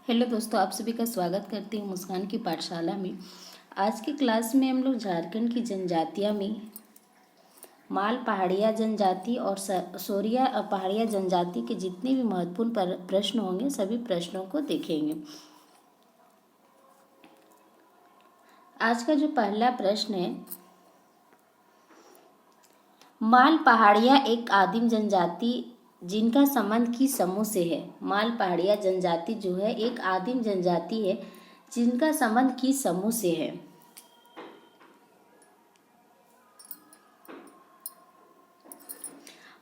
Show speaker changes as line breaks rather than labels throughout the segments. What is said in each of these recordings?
Hello दोस्तों, आप सभी का स्वागत करती हूँ मुस्कान की पाठशाला में। आज की क्लास में हम लोग झारखंड की जनजातियाँ में माल पहाड़िया जनजाति और सोरिया पहाड़िया जनजाति के जितने भी महत्वपूर्ण प्रश्न होंगे सभी प्रश्नों को देखेंगे। आज का जो पहला प्रश्न है, माल पहाड़िया एक आदिम जनजाति जिनका संबंध किस समूह से है। माल पहाड़िया जनजाति जो है एक आदिम जनजाति है जिनका संबंध किस समूह से है।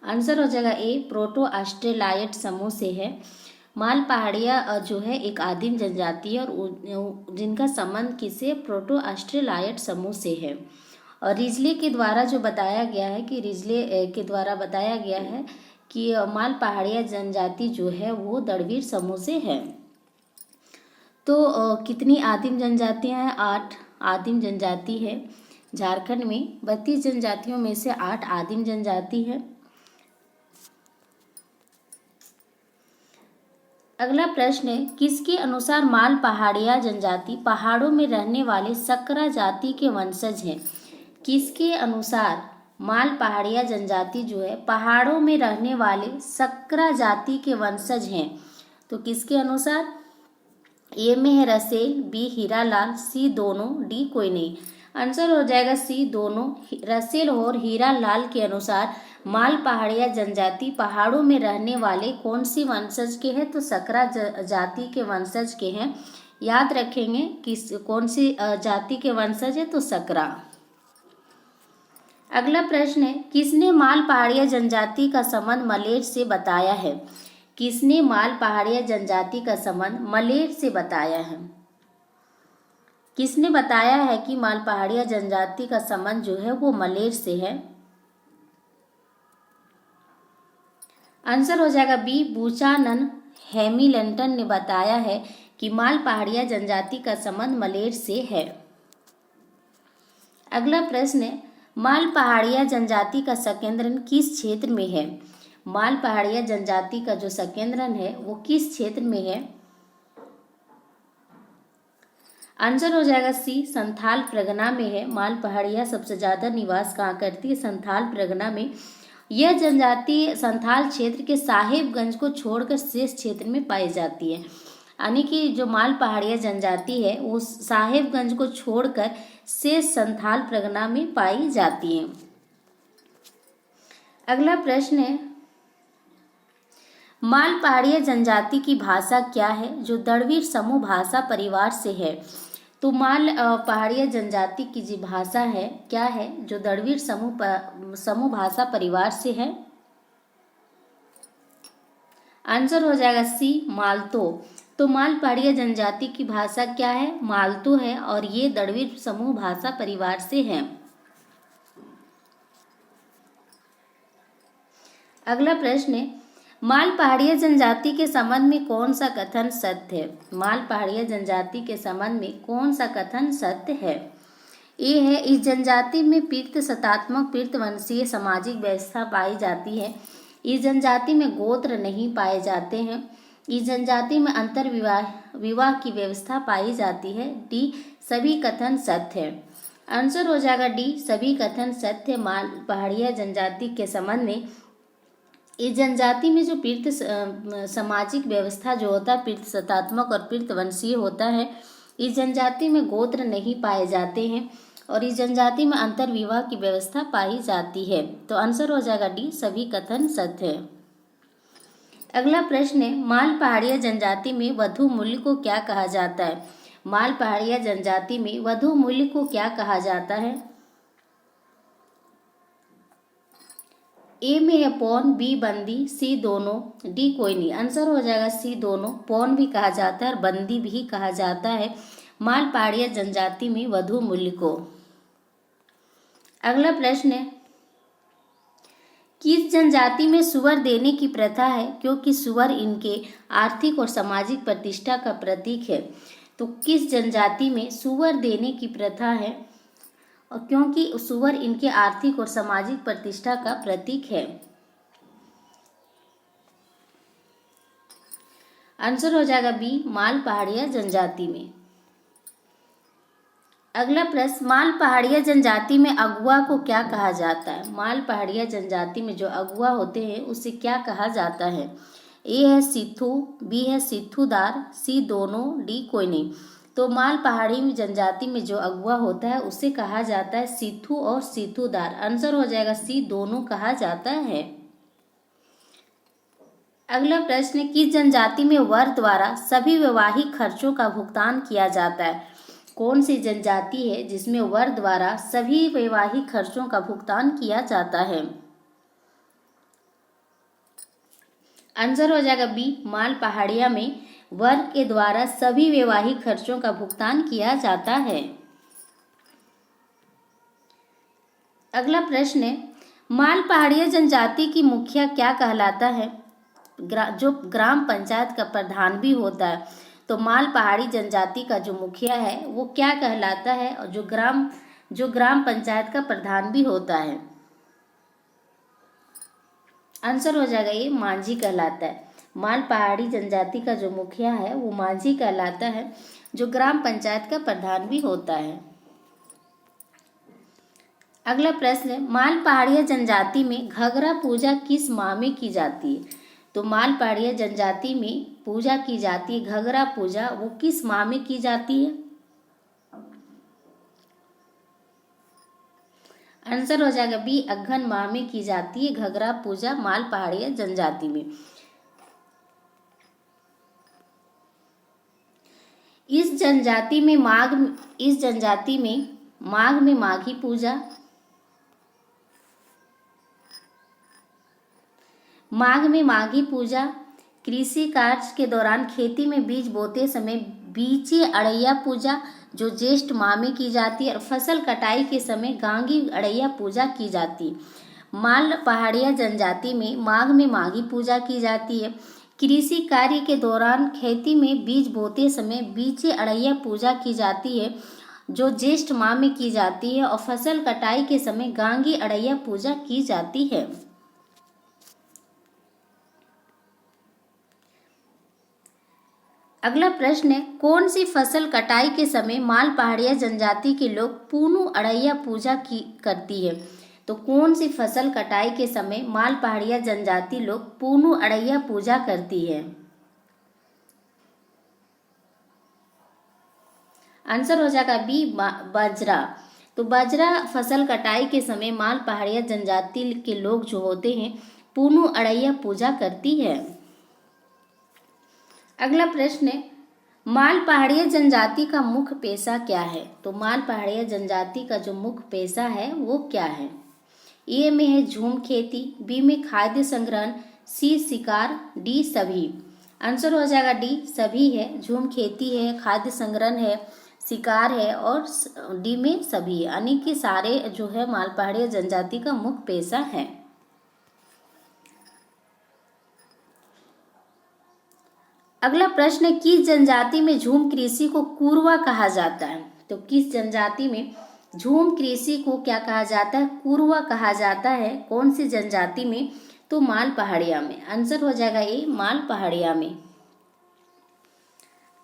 आंसर हो जाएगा ए, प्रोटो ऑस्ट्रेलाइड समूह से है। माल पहाड़िया जो है एक आदिम जनजाति है और जिनका संबंध किसे, प्रोटो ऑस्ट्रेलाइड समूह से है। और रिजले के द्वारा जो बताया गया है कि माल पहाड़िया जनजाति जो है वो द्रविड़ समूह से है। तो कितनी आदिम जनजातियां हैं? 8 आदिम जनजाति है। झारखंड में 32 जनजातियों में से 8 आदिम जनजाति है। अगला प्रश्न है, किसके अनुसार माल पहाड़िया जनजाति पहाड़ों में रहने वाले सकरा जाति के वंशज हैं? किसके अनुसार माल पहाड़िया जनजाति जो है पहाड़ों में रहने वाले सकरा जाति के वंशज हैं? तो किसके अनुसार? ए में है रसेल, बी हीरालाल, सी दोनों, डी कोई नहीं। आंसर हो जाएगा सी दोनों। रसेल और हीरालाल के अनुसार माल पहाड़िया जनजाति पहाड़ों में रहने वाले कौन सी वंशज के हैं? तो सकरा जाति के वंशज के हैं। याद रखेंगे किस कौन सी जाति के वंशज है? तो सकरा। अगला प्रश्न है, किसने माल पहाड़िया जनजाति का संबंध मलेर से बताया है? किसने माल पहाड़िया जनजाति का संबंध मलेर से बताया है? किसने बताया है कि माल पहाड़िया जनजाति का संबंध जो है वो मलेर से है? आंसर हो जाएगा बी, बूचानन हैमिल्टन ने बताया है कि माल पहाड़िया जनजाति का संबंध मलेर से है। अगला प्रश्न है, माल पहाड़िया जनजाति का संकेंद्रण किस क्षेत्र में है? माल पहाड़िया जनजाति का जो संकेंद्रण है वो किस क्षेत्र में है? आंसर हो जाएगा सी, संथाल परगना में है। माल पहाड़िया सबसे ज्यादा निवास कहाँ करती है? संथाल परगना में। यह जनजाति संथाल क्षेत्र के साहेबगंज को छोड़कर शेष क्षेत्र में पाई जाती है। यानी कि जो माल पहाड़िया जनजाति है वो साहेबगंज को छोड़कर शेष संथाल परगना में पाई जाती है। अगला प्रश्न है, माल पहाड़िया जनजाति की भाषा क्या है जो द्रविड़ समूह भाषा परिवार से है? तो माल पहाड़िया जनजाति की जो भाषा है क्या है जो द्रविड़ समूह भाषा परिवार से है? आंसर हो जाएगा सी, मालतो। तो माल पहाड़िया जनजाति की भाषा क्या है? मालतो है और ये द्रविड़ समूह भाषा परिवार से है। अगला प्रश्न है, माल पहाड़िया जनजाति के संबंध में कौन सा कथन सत्य है? माल पहाड़िया जनजाति के संबंध में कौन सा कथन सत्य है? ये है, इस जनजाति में पीत सतात्मक पीतवंशीय सामाजिक व्यवस्था पाई जाती है। इस जनजाति में गोत्र नहीं पाए जाते हैं। इस जनजाति में अंतर विवाह की व्यवस्था पाई जाती है। डी, सभी कथन सत्य है। आंसर हो जाएगा डी, सभी कथन सत्य। माल पहाड़िया जनजाति के संबंध में इस जनजाति में जो पीड़ित सामाजिक व्यवस्था जो होता है पीड़ित सतात्मक और पीड़ितवंशीय होता है। इस जनजाति में गोत्र नहीं पाए जाते हैं और इस जनजाति में अंतर विवाह की व्यवस्था पाई जाती है। तो आंसर हो जाएगा डी, सभी कथन सत्य है। अगला प्रश्न है, माल पहाड़िया जनजाति में वधु मूल्य को क्या कहा जाता है? माल पहाड़िया जनजाति में वधु मूल्य को क्या कहा जाता है? ए में है पौन, बी बंदी, सी दोनों, डी कोई नहीं। आंसर हो जाएगा सी दोनों। पौन भी कहा जाता है और बंदी भी कहा जाता है माल पहाड़िया जनजाति में वधु मूल्य को। अगला प्रश्न है, किस जनजाति में सुअर देने की प्रथा है क्योंकि सुअर इनके आर्थिक और सामाजिक प्रतिष्ठा का प्रतीक है? तो किस जनजाति में सुअर देने की प्रथा है और क्योंकि सुअर इनके आर्थिक और सामाजिक प्रतिष्ठा का प्रतीक है? आंसर हो जाएगा बी, माल पहाड़िया जनजाति में। अगला प्रश्न, माल पहाड़िया जनजाति में अगुआ को क्या कहा जाता है? माल पहाड़िया जनजाति में जो अगुआ होते हैं उसे क्या कहा जाता है? ए है सिथु, बी है सिथुदार, सी दोनों, डी कोई नहीं। तो माल पहाड़ी जनजाति में जो अगुआ होता है उसे कहा जाता है सिथु और सिथुदार। आंसर हो जाएगा सी, दोनों कहा जाता है। अगला प्रश्न, किस जनजाति में वर द्वारा सभी वैवाहिक खर्चों का भुगतान किया जाता है? कौन सी जनजाति है जिसमें वर द्वारा सभी वैवाहिक खर्चों का भुगतान किया जाता है? आंसर हो जाएगा बी, माल पहाड़िया में वर के द्वारा सभी वैवाहिक खर्चों का भुगतान किया जाता है। अगला प्रश्न है, माल पहाड़िया जनजाति की मुखिया क्या कहलाता है? जो ग्राम पंचायत का प्रधान भी होता है, तो माल पहाड़ी जनजाति का जो मुखिया है वो क्या कहलाता है? और जो ग्राम पंचायत का प्रधान भी होता है, आंसर हो जाएगा ये, मांझी कहलाता है। माल पहाड़ी जनजाति का जो मुखिया है वो मांझी कहलाता है, जो ग्राम पंचायत का प्रधान भी होता है। अगला प्रश्न है, माल पहाड़िया जनजाति में घगरा पूजा किस माह में की जाती है? तो माल पहाड़िया जनजाति में पूजा की जाती है घगरा पूजा, वो किस माह में की जाती है? आंसर हो जाएगा बी, अघन माह में की जाती है घगरा पूजा माल पहाड़िया जनजाति में। इस जनजाति में माघ में माघी पूजा, कृषि कार्य के दौरान खेती में बीज बोते समय बीचे अड़ैया पूजा जो ज्येष्ठ माह में की जाती है, और फसल कटाई के समय गांगी अड़ैया पूजा की जाती है। माल पहाड़िया जनजाति में माघ में माघी पूजा की जाती है। कृषि कार्य के दौरान खेती में बीज बोते समय बीचे अड़ैया पूजा की जाती है जो ज्येष्ठ माह में की जाती है, और फसल कटाई के समय गांगी अड़ैया पूजा की जाती है। अगला प्रश्न है, कौन सी फसल कटाई के समय माल पहाड़िया जनजाति के लोग पूनू अड़ैया पूजा करती है? तो कौन सी फसल कटाई के समय माल पहाड़िया जनजाति लोग पूनू अड़ैया पूजा करती है? आंसर हो जाएगा बी, बाजरा। तो बाजरा फसल कटाई के समय माल पहाड़िया जनजाति के लोग जो होते हैं पूनू अड़ैया पूजा करती है। अगला प्रश्न है, माल पहाड़िया जनजाति का मुख्य पेशा क्या है? तो माल पहाड़िया जनजाति का जो मुख्य पेशा है वो क्या है? ए में है झूम खेती, बी में खाद्य संग्रहण, सी शिकार, डी सभी। आंसर हो जाएगा डी, सभी है। झूम खेती है, खाद्य संग्रहण है, शिकार है और डी में सभी, यानी कि सारे जो है माल पहाड़िया जनजाति का मुख्य पेशा है। अगला प्रश्न है, किस जनजाति में झूम कृषि को कुरवा कहा जाता है? तो किस जनजाति में झूम कृषि को क्या कहा जाता है? कुरवा कहा जाता है। कौन सी जनजाति में? तो माल पहाड़िया में। आंसर हो जाएगा ये, माल पहाड़िया में।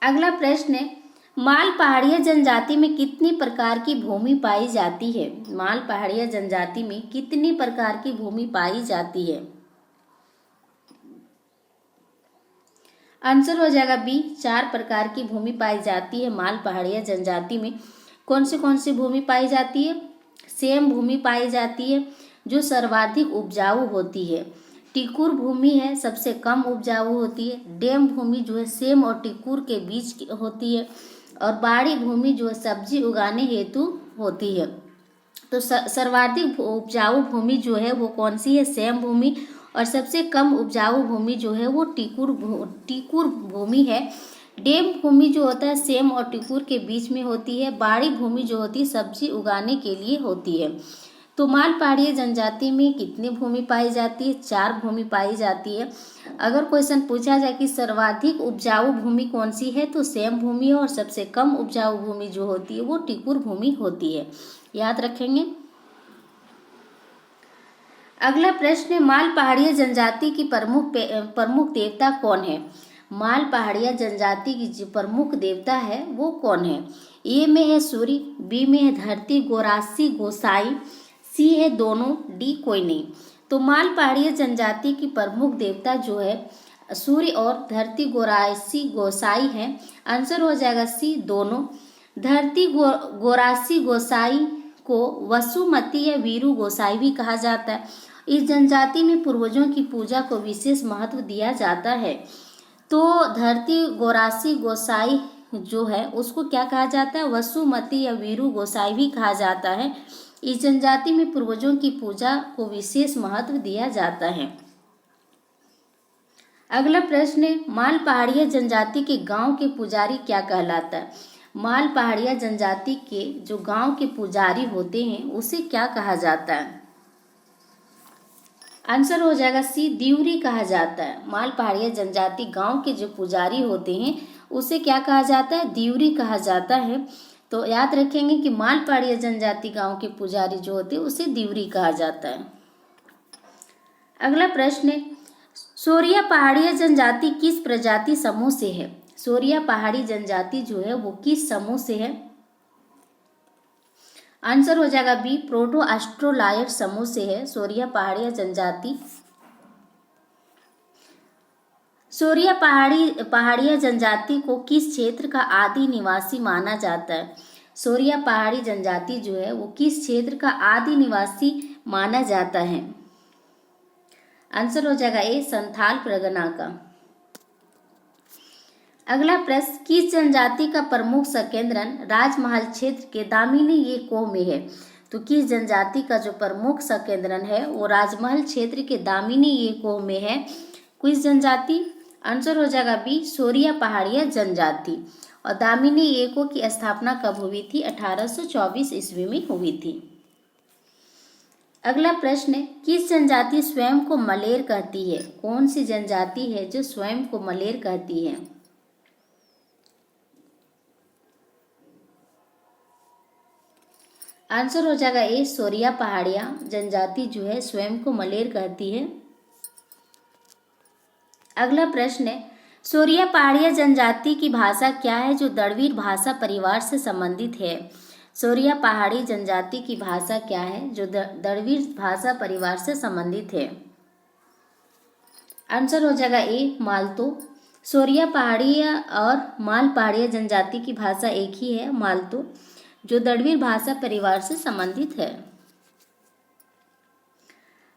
अगला प्रश्न है, माल पहाड़िया जनजाति में कितनी प्रकार की भूमि पाई जाती है? माल पहाड़िया जनजाति में कितनी प्रकार की भूमि पाई जाती है? आंसर हो जाएगा बी, 4 प्रकार की भूमि पाई जाती है माल पहाड़िया जनजाति में। कौन सी भूमि पाई जाती है? सेम भूमि पाई जाती है जो सर्वाधिक उपजाऊ होती है। टिकुर भूमि है, सबसे कम उपजाऊ होती है। डेम भूमि जो है सेम और टिकुर के बीच की होती है, और बाड़ी भूमि जो है सब्जी उगाने हेतु होती है। तो सर्वाधिक उपजाऊ भूमि जो है वो कौन सी है? सेम भूमि। और सबसे कम उपजाऊ भूमि जो है वो टिकुर भूमि है। डेम भूमि जो होता है सेम और टिकुर के बीच में होती है। बाड़ी भूमि जो होती है सब्जी उगाने के लिए होती है। तो माल पहाड़िया जनजाति में कितनी भूमि पाई जाती है? 4 भूमि पाई जाती है। अगर क्वेश्चन पूछा जाए कि सर्वाधिक उपजाऊ भूमि कौन सी है, तो सेम भूमि है, और सबसे कम उपजाऊ भूमि जो होती है वो टिकुर भूमि होती है। याद रखेंगे। अगला प्रश्न है, माल पहाड़िया जनजाति की प्रमुख देवता कौन है? माल पहाड़िया जनजाति की जो प्रमुख देवता है वो कौन है? ए में है सूर्य, बी में है धरती गोरासी गोसाई, सी है दोनों, डी कोई नहीं। तो माल पहाड़िया जनजाति की प्रमुख देवता जो है सूर्य और धरती गोरासी गोसाई है। आंसर हो जाएगा सी दोनों। धरती गोरासी गोसाई को वसुमती या वीरू गोसाई भी कहा जाता है। इस जनजाति में पूर्वजों की पूजा को विशेष महत्व दिया जाता है। तो धरती गोरासी गोसाई जो है उसको क्या कहा जाता है? वसुमती या वीरू गोसाई भी कहा जाता है। इस जनजाति में पूर्वजों की पूजा को विशेष महत्व दिया जाता है। अगला प्रश्न है, माल पहाड़िया जनजाति के गांव के पुजारी क्या कहलाता है? माल पहाड़िया जनजाति के जो गांव के पुजारी होते हैं उसे क्या कहा जाता है? आंसर हो जाएगा सी दिउरी कहा जाता है। माल पहाड़िया जनजाति गांव के जो पुजारी होते हैं उसे क्या कहा जाता है? दिउरी कहा जाता है। तो याद रखेंगे कि माल पहाड़िया जनजाति गांव के पुजारी जो होते हैं उसे दिउरी कहा जाता है। अगला प्रश्न है, सोरिया पहाड़िया जनजाति किस प्रजाति समूह से है? सोरिया पहाड़ी जनजाति जो है वो किस समूह से है? आंसर हो जाएगा बी प्रोटो एस्ट्रोलाइट समूह से है सोरिया पहाड़िया जनजाति। सोरिया पहाड़िया जनजाति को किस क्षेत्र का आदि निवासी माना जाता है? सोरिया पहाड़ी जनजाति जो है वो किस क्षेत्र का आदि निवासी माना जाता है? आंसर हो जाएगा ए संथाल परगना का। अगला प्रश्न, किस जनजाति का प्रमुख संकेंद्रण राजमहल क्षेत्र के दामिनी ये कोह में है? तो किस जनजाति का जो प्रमुख संकेंद्रण है वो राजमहल क्षेत्र के दामिनी ये कोह में है? किस जनजाति? आंसर हो जाएगा बी सोरिया पहाड़िया जनजाति। और दामिनी ये कोह की स्थापना कब हुई थी? 1824 ईस्वी में हुई थी। अगला प्रश्न है, किस जनजाति स्वयं को मलेर कहती है? कौन सी जनजाति है जो स्वयं को मलेर कहती है? आंसर हो जाएगा ए सोरिया पहाड़िया जनजाति जो है स्वयं को मलेर कहती है। अगला प्रश्न है, सोरिया पहाड़िया जनजाति की भाषा क्या है जो द्रविड़ भाषा परिवार से संबंधित है? सोरिया पहाड़ी जनजाति की भाषा क्या है जो द्रविड़ भाषा परिवार से संबंधित है? आंसर हो जाएगा ए मालतो। सोरिया पहाड़िया और माल पहाड़िया जनजाति की भाषा एक ही है, मालतो, जो द्रविड़ भाषा परिवार से संबंधित है।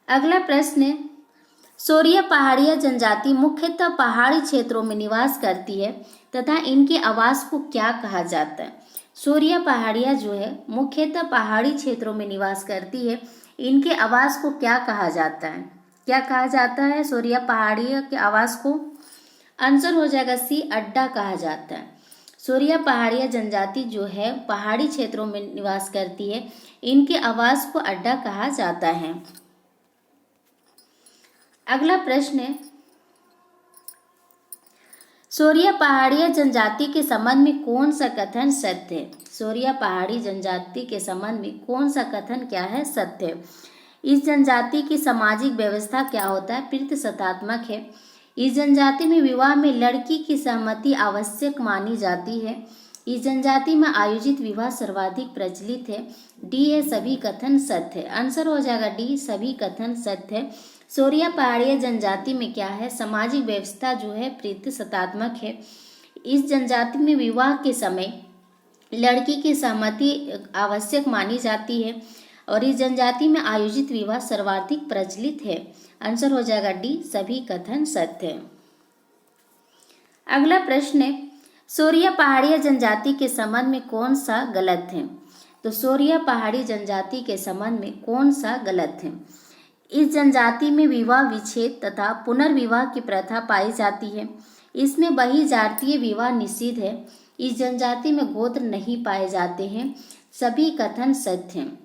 अगला प्रश्न है, सोरिया पहाड़िया जनजाति मुख्यतः पहाड़ी क्षेत्रों में निवास करती है तथा इनके आवास को क्या कहा जाता है? सोरिया पहाड़िया जो है मुख्यतः पहाड़ी क्षेत्रों में निवास करती है, इनके आवास को क्या कहा जाता है? क्या कहा जाता है सोरिया पहाड़िया के आवास को? आंसर हो जाएगा सी अड्डा कहा जाता है। सोरिया पहाड़िया जनजाति जो है पहाड़ी क्षेत्रों में निवास करती है, इनके आवास को अड्डा कहा जाता है। अगला प्रश्न है, सोरिया पहाड़िया जनजाति के संबंध में कौन सा कथन सत्य है? सोरिया पहाड़ी जनजाति के संबंध में कौन सा कथन क्या है? सत्य है। इस जनजाति की सामाजिक व्यवस्था क्या होता है? प्रतिशतात्मक है। इस जनजाति में विवाह में लड़की की सहमति आवश्यक मानी जाती है। इस जनजाति में आयोजित विवाह सर्वाधिक प्रचलित है। डी है सभी कथन सत्य है। आंसर हो जाएगा डी सभी कथन सत्य है। सोरिया पहाड़िया जनजाति में क्या है? सामाजिक व्यवस्था जो है प्रतिशतात्मक है। इस जनजाति में विवाह के समय लड़की की सहमति आवश्यक मानी जाती है और इस जनजाति में आयोजित विवाह सर्वाधिक प्रचलित है। आंसर हो जाएगा डी सभी कथन सत्य है। अगला प्रश्न है, सोरिया पहाड़िया जनजाति के संबंध में कौन सा गलत है? तो सोरिया पहाड़ी जनजाति के संबंध में कौन सा गलत है? इस जनजाति में विवाह विच्छेद तथा पुनर्विवाह की प्रथा पाई जाती है। इसमें बहिर्जातीय विवाह निषिद्ध है। इस जनजाति में गोत्र नहीं पाए जाते हैं। सभी कथन सत्य हैं।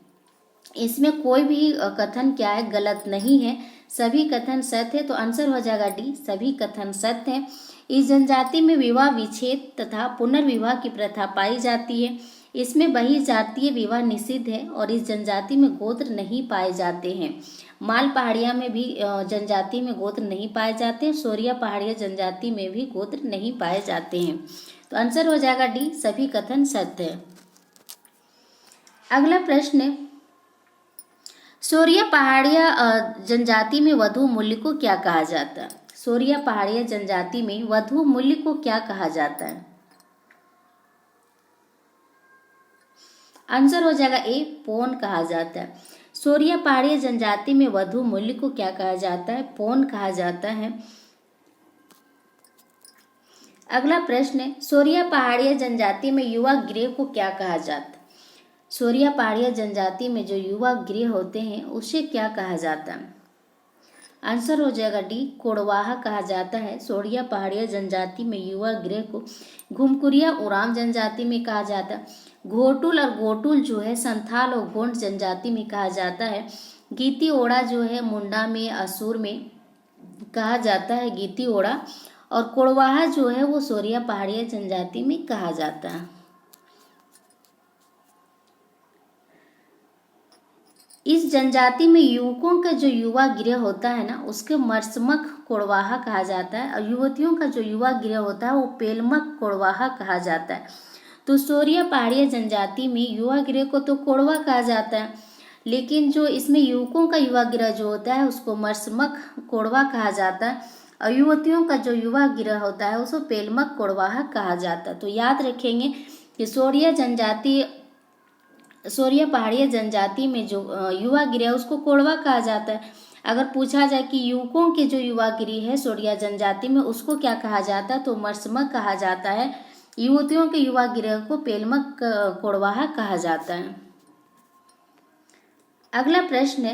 इसमें कोई भी कथन क्या है? गलत नहीं है। सभी कथन सत्य है। तो आंसर हो जाएगा डी सभी कथन सत्य है। इस जनजाति में विवाह विच्छेद तथा पुनर्विवाह की प्रथा पाई जाती है। इसमें बहिर्जातीय विवाह निषिद्ध है और इस जनजाति में गोत्र नहीं पाए जाते हैं। माल पहाड़िया में भी जनजाति में गोत्र नहीं पाए जाते हैं। सोरिया पहाड़िया जनजाति में भी गोत्र नहीं पाए जाते हैं। तो आंसर हो जाएगा डी, सभी कथन सत्य है। अगला प्रश्न, सोरिया पहाड़िया जनजाति में वधु मूल्य को क्या कहा जाता है? सोरिया पहाड़िया जनजाति में वधु मूल्य को क्या कहा जाता है? आंसर हो जाएगा ए, पौन कहा जाता है। सोरिया पहाड़िया जनजाति में वधु मूल्य को क्या कहा जाता है? पौन कहा जाता है। अगला प्रश्न, सोरिया पहाड़िया जनजाति में युवा गृह को क्या कहा जाता है? सोरिया पहाड़िया जनजाति में जो युवा गृह होते हैं उसे क्या कहा जाता है? आंसर हो जाएगा डी, कोड़वाहा कहा जाता है। सोरिया पहाड़िया जनजाति में युवा गृह को घुमकुरिया उराम जनजाति में कहा जाता है। घोटुल और गोटुल जो है संथाल और गोंड जनजाति में कहा जाता है। गीती ओड़ा जो है मुंडा में असुर में कहा जाता है गीती ओड़ा, और कोड़वाहा जो है वो सोरिया पहाड़िया जनजाति में कहा जाता है। इस जनजाति में युवकों का जो युवा गृह होता है ना उसके मर्समक कोड़वाहा कहा जाता है, और युवतियों का जो युवा गृह होता है वो पेलमक कोड़वाहा कहा जाता है। तो सोरिया पहाड़िया जनजाति में युवा गृह को तो कोड़वा कहा जाता है, लेकिन जो इसमें युवकों का युवा गृह जो होता है उसको मर्समक कोड़वा कहा जाता है, और युवतियों का जो युवा गृह होता है उसको पेलमक कोड़वाहा कहा जाता है। तो याद रखेंगे कि सोरिया पहाड़िया जनजाति में जो युवा गृह उसको कोड़वा कहा जाता है। अगर पूछा जाए कि युवकों के जो युवा गृह है सोरिया जनजाति में उसको क्या कहा जाता है तो मर्समक कहा जाता है। युवतियों के युवा गृह को पेलमक कोड़वाहा कहा जाता है। अगला प्रश्न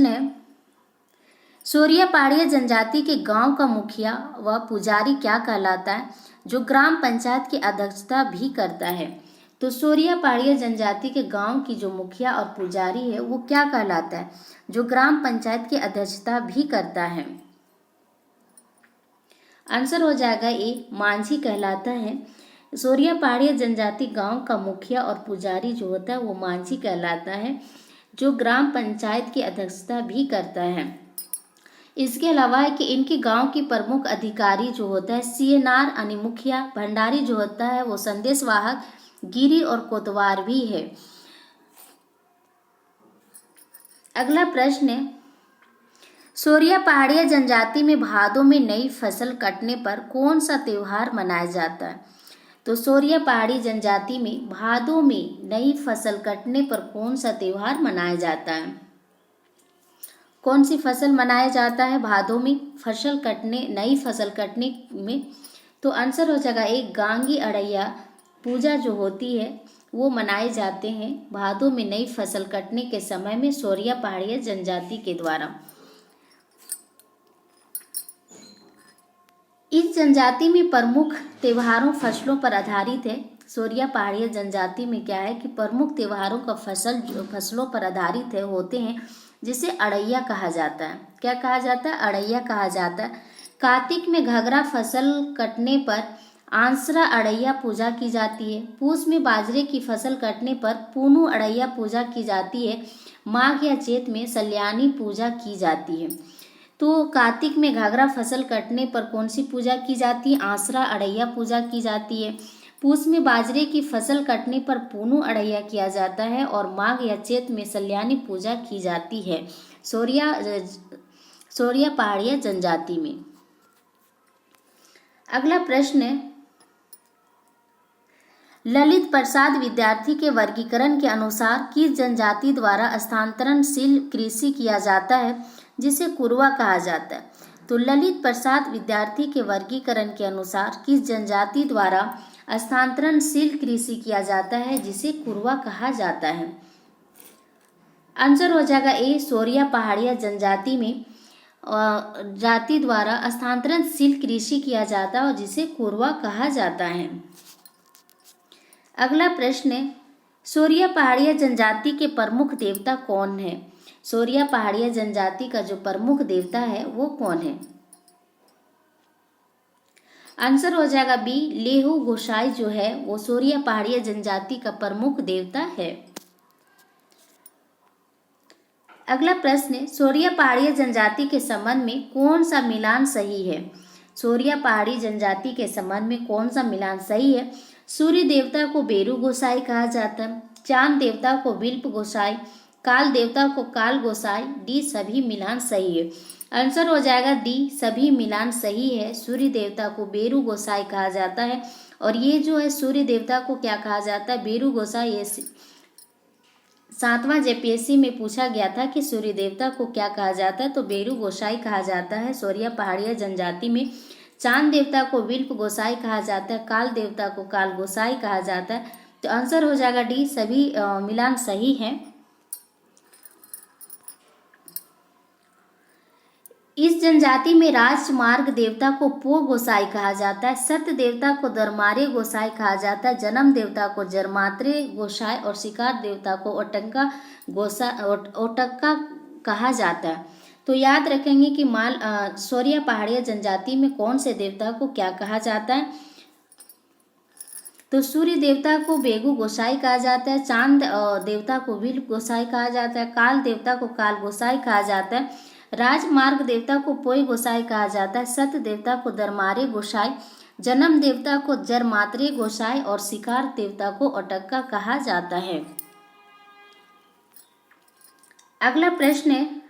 है, सोरिया पहाड़िया जनजाति के गांव का मुखिया व पुजारी क्या कहलाता है, जो ग्राम पंचायत की अध्यक्षता भी करता है? तो सोरिया पहाड़िया जनजाति के गांव की जो मुखिया और पुजारी है वो क्या कहलाता है, जो ग्राम पंचायत की अध्यक्षता भी करता है? आंसर हो जाएगा ए, मांझी कहलाता है। सोरिया पहाड़िया जनजाति गांव का मुखिया और पुजारी जो होता है वो मांझी कहलाता है, जो ग्राम पंचायत की अध्यक्षता भी करता है। इसके अलावा है कि इनके गांव की प्रमुख अधिकारी जो होता है सीएनआर यानी मुखिया, भंडारी जो होता है वो संदेशवाहक, गिरी और कोतवार भी है। अगला प्रश्न है, सोरिया पहाड़िया जनजाति में भादों में नई फसल कटने पर कौन सा त्योहार मनाया जाता है? तो सोरिया पहाड़ी जनजाति में भादों में नई फसल कटने पर कौन सा त्योहार मनाया जाता है? कौन सी फसल मनाया जाता है भादों में नई फसल कटने में? तो आंसर हो जाएगा एक, गांगी अड़ैया पूजा जो होती है वो मनाए जाते हैं भादों में नई फसल कटने के समय में सोरिया पहाड़िया जनजाति के द्वारा। इस जनजाति में प्रमुख त्योहारों फसलों पर आधारित है। सोरिया पहाड़िया जनजाति में क्या है कि प्रमुख त्योहारों का फसलों पर आधारित है होते हैं, जिसे अड़ैया कहा जाता है। क्या कहा जाता है? अड़ैया कहा जाता है। कार्तिक में घगरा फसल कटने पर आंसरा अड़ैया पूजा की जाती है। पूस में बाजरे की फसल कटने पर पूनू अड़ैया पूजा की जाती है। माघ या चैत में सल्यानी पूजा की जाती है। तो कार्तिक में घाघरा फसल कटने पर कौन सी पूजा की जाती है? आंसरा अड़ैया पूजा की जाती है। पूस में बाजरे की फसल कटने पर पूनू अड़ैया किया जाता है, और माघ या चैत में सल्यानी पूजा की जाती है सोरिया पहाड़िया जनजाति में। अगला प्रश्न है, ललित प्रसाद विद्यार्थी के वर्गीकरण के अनुसार किस जनजाति द्वारा स्थानांतरणशील कृषि किया जाता है, जिसे कुरवा कहा जाता है? तो ललित प्रसाद विद्यार्थी के वर्गीकरण के अनुसार किस जनजाति द्वारा स्थानांतरणशील कृषि किया जाता है, जिसे कुरवा कहा जाता है? आंसर हो जाएगा ए, सोरिया पहाड़िया जनजाति में जाति द्वारा स्थानांतरणशील कृषि किया जाता है और जिसे कुरवा कहा जाता है। अगला प्रश्न है, सोरिया पहाड़िया जनजाति के प्रमुख देवता कौन है? सोरिया पहाड़िया जनजाति का जो प्रमुख देवता है वो कौन है? आंसर हो जाएगा बी, लेहू गोसाई जो है वो सोरिया पहाड़िया जनजाति का प्रमुख देवता है। अगला प्रश्न है, सोरिया पहाड़िया जनजाति के संबंध में कौन सा मिलान सही है? सोरिया पहाड़ी जनजाति के संबंध में कौन सा मिलान सही है? सूर्य देवता को बेरू गोसाई कहा जाता है, चांद देवता को विल्प गोसाई, काल देवता को काल गोसाई, डी सभी मिलान सही है। आंसर हो जाएगा डी, सभी मिलान सही है। सूर्य देवता को बेरू गोसाई कहा जाता है और ये जो है सूर्य देवता को क्या कहा जाता है? बेरू गोसाई। ये 7वां जेपीएससी में पूछा गया था कि सूर्य देवता को क्या कहा जाता है, तो बेरू गोसाई कहा जाता है सोरिया पहाड़िया जनजाति में। चांद देवता को विल्प गोसाई कहा जाता है, काल देवता को काल गोसाई कहा जाता है। तो आंसर हो जाएगा डी, सभी मिलान सही हैं। इस जनजाति में राजमार्ग देवता को पो गोसाई कहा जाता है, सत्य देवता को दरमारे गोसाई कहा जाता है, जन्म देवता को जरमात्रे गोसाई और शिकार देवता को ओटक्का कहा जाता है। तो याद रखेंगे कि सोरिया पहाड़िया जनजाति में कौन से देवता को क्या कहा जाता है? तो सूर्य देवता को बेगू गोसाई कहा जाता है, चांद देवता को विल्प गोसाई कहा जाता है, काल देवता को काल गोसाई कहा जाता है, राजमार्ग देवता को पोई गोसाई कहा जाता है, सत्य देवता को दरमारे गोसाई, जन्म देवता को जरमात्रे गोसाई और शिकार देवता को ओटक्का कहा जाता है। अगला प्रश्न है,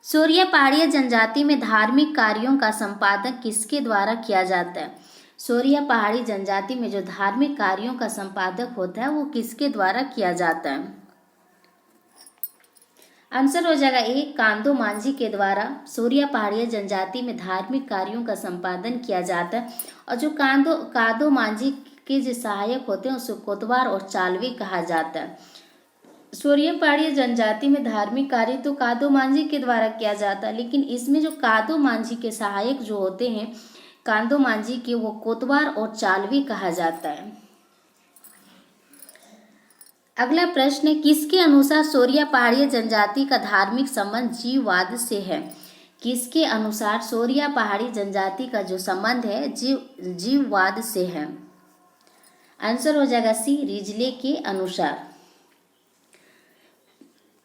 सोरिया पहाड़िया जनजाति में धार्मिक कार्यों का संपादन किसके द्वारा किया जाता है? सोरिया पहाड़ी जनजाति में जो धार्मिक कार्यों का संपादक होता है वो किसके द्वारा किया जाता है? आंसर हो जाएगा ए, कांदो मांझी के द्वारा सोरिया पहाड़िया जनजाति में धार्मिक कार्यों का संपादन किया जाता है। और जो कादो मांझी के जो सहायक होते हैं उसको कोतवार और चालवी कहा जाता है। सोरिया पहाड़िया जनजाति में धार्मिक कार्य तो कादो मांझी के द्वारा किया जाता है, लेकिन इसमें जो कादो मांझी के सहायक जो होते हैं कांदो मांझी के, वो कोतवार और चालवी कहा जाता है। अगला प्रश्न है, किसके अनुसार सोरिया पहाड़िया जनजाति का धार्मिक संबंध जीववाद से है? किसके अनुसार सोरिया पहाड़ी जनजाति का जो संबंध है जीववाद से है? आंसर हो जाएगा सी, रिजले के अनुसार।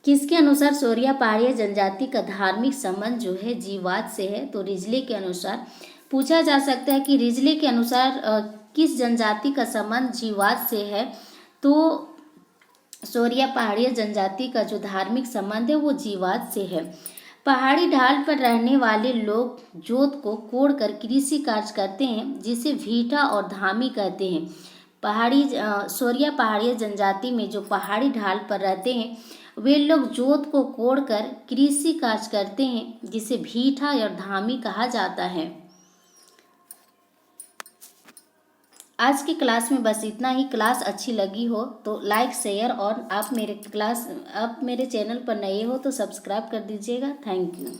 किसके अनुसार सोरिया पहाड़िया जनजाति का धार्मिक संबंध जो है जीववाद से है? तो रिजले के अनुसार। पूछा जा सकता है कि रिजले के अनुसार किस जनजाति का संबंध जीववाद से है? तो सोरिया पहाड़िया जनजाति का जो धार्मिक संबंध है वो जीववाद से है। पहाड़ी ढाल पर रहने वाले लोग जोत को कोड़कर कृषि कार्य करते हैं जिसे भीटा और धामी कहते हैं। सोरिया पहाड़िया जनजाति में जो पहाड़ी ढाल पर रहते हैं वे लोग जोत को कोड़कर कृषि कार्य करते हैं जिसे भीटा और धामी कहा जाता है। आज की क्लास में बस इतना ही। क्लास अच्छी लगी हो तो लाइक शेयर और आप मेरे चैनल पर नए हो तो सब्सक्राइब कर दीजिएगा। Thank you.